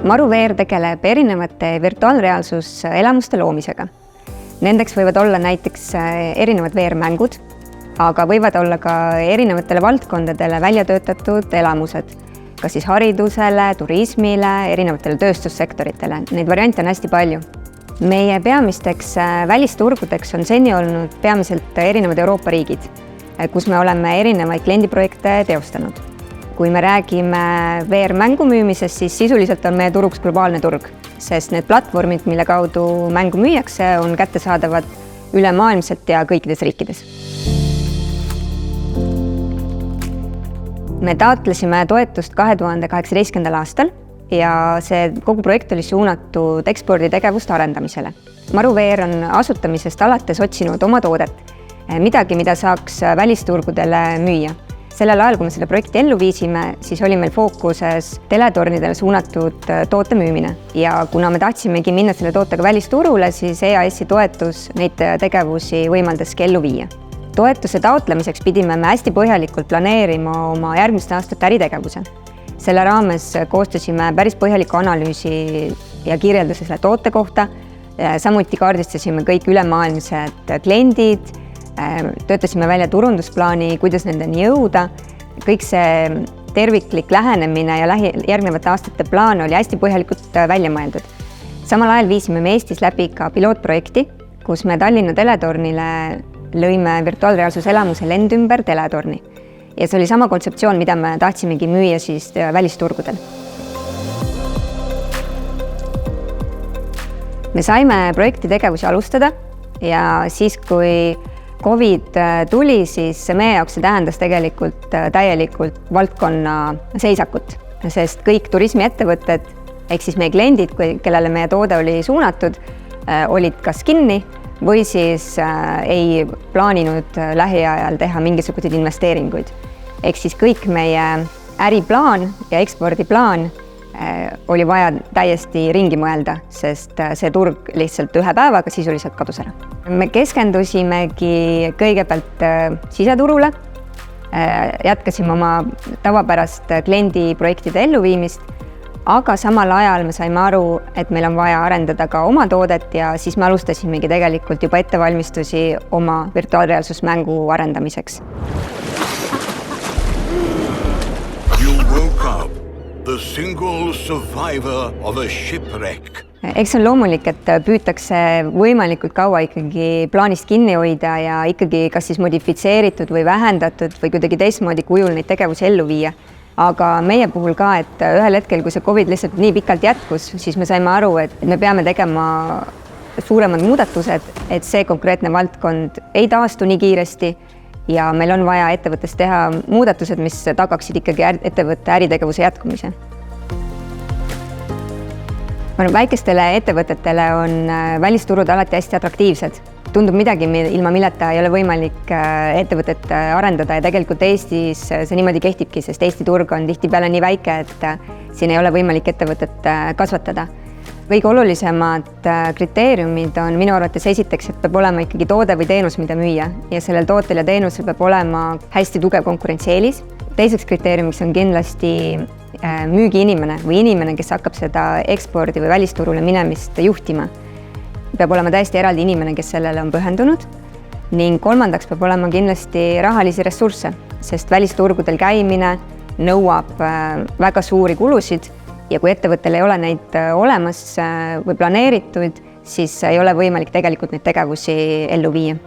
Maruveer tegeleb erinevate virtuaalreaalsuselamuste loomisega. Nendeks võivad olla näiteks erinevad VR-mängud, aga võivad olla ka erinevatele valdkondadele välja töötatud elamused, kas siis haridusele, turismile, erinevatele tööstussektoritele. Neid variante on hästi palju. Meie peamisteks välisturgudeks on seni olnud peamiselt erinevad Euroopa riigid, kus me oleme erinevaid kliendiprojekte teostanud. Kui me räägime VR-mängu müümisest, siis sisuliselt on meie turuks globaalne turg, sest need platvormid, mille kaudu mängu müüakse, on kättesaadavad ülemaailmselt ja kõikides riikides. Me taotlesime toetust 2018. aastal ja see kogu projekt oli suunatud eksporditegevuste arendamisele. Maruveer on asutamisest alates otsinud oma toodet, midagi, mida saaks välisturgudele müüa. Sellel ajal, kui me selle projekti ellu viisime, siis oli meil fookuses teletornidele suunatud toote müümine. Ja kuna me tahtsimegi minna selle tootega välisturule, siis EAS-i toetus neid tegevusi võimaldaski ellu viia. Toetuse taotlemiseks pidime me hästi põhjalikult planeerima oma järgmiste aastate äritegevuse. Selle raames koostasime päris põhjaliku analüüsi ja kirjelduse selle toote kohta. Samuti kaardistasime kõik ülemaailmsed kliendid, töötasime välja turundusplaani, kuidas nendeni jõuda. Kõik see terviklik lähenemine ja järgnevate aastate plaan oli hästi põhjalikult välja mõeldud. Samal ajal viisime me Eestis läbi ka pilootprojekti, kus me Tallinna teletornile lõime virtuaalreaalsuselamuse lend ümber teletorni. Ja see oli sama kontseptsioon, mida me tahtsimegi müüa siis välisturgudel. Me saime projekti tegevusi alustada ja siis, kui Covid tuli, siis meie jaoks see tähendas tegelikult täielikult valdkonna seisakut, sest kõik turismiettevõtted, ehk siis meie kliendid, kellele meie toode oli suunatud, olid kas kinni või siis ei plaaninud lähiajal teha mingisuguseid investeeringuid. Ehk siis kõik meie äriplaan ja ekspordiplaan oli vaja täiesti ringi mõelda, sest see turg lihtsalt ühe päevaga sisuliselt kadus ära. Me keskendusimegi kõigepealt siseturule, jätkasime oma tavapärast kliendiprojektide elluviimist, aga samal ajal me saime aru, et meil on vaja arendada ka oma toodet ja siis me alustasimegi tegelikult juba ettevalmistusi oma virtuaalreaalsusmängu arendamiseks. You woke up the single survivor of a shipwreck. Eks on loomulik, et püütakse võimalikult kaua ikkagi plaanist kinni hoida ja ikkagi kas siis modifitseeritud või vähendatud või kuidagi teistmoodi kujul neid tegevusi ellu viia. Aga meie puhul ka, et ühel hetkel, kui see Covid lihtsalt nii pikalt jätkus, siis me saime aru, et me peame tegema suuremad muudatused, et see konkreetne valdkond ei taastu nii kiiresti ja meil on vaja ettevõttes teha muudatused, mis tagaksid ikkagi ettevõtte äritegevuse jätkumise. Väikestele ettevõtetele on välisturud alati hästi atraktiivsed. Tundub midagi, ilma milleta ei ole võimalik ettevõtet arendada ja tegelikult Eestis see niimoodi kehtibki, sest Eesti turg on tihtipeale nii väike, et siin ei ole võimalik ettevõtet kasvatada. Kõige olulisemad kriteeriumid on minu arvates esiteks, et peab olema ikkagi toode või teenus, mida müüa ja sellel tootel ja teenusel peab olema hästi tugev konkurentsieelis. Teiseks kriteeriumiks on kindlasti müügiinimene või inimene, kes hakkab seda ekspordi või välisturule minemist juhtima. Peab olema täiesti eraldi inimene, kes sellele on pühendunud ning kolmandaks peab olema kindlasti rahalisi ressursse, sest välisturgudel käimine nõuab väga suuri kulusid ja kui ettevõttel ei ole neid olemas või planeeritud, siis ei ole võimalik tegelikult neid tegevusi ellu viia.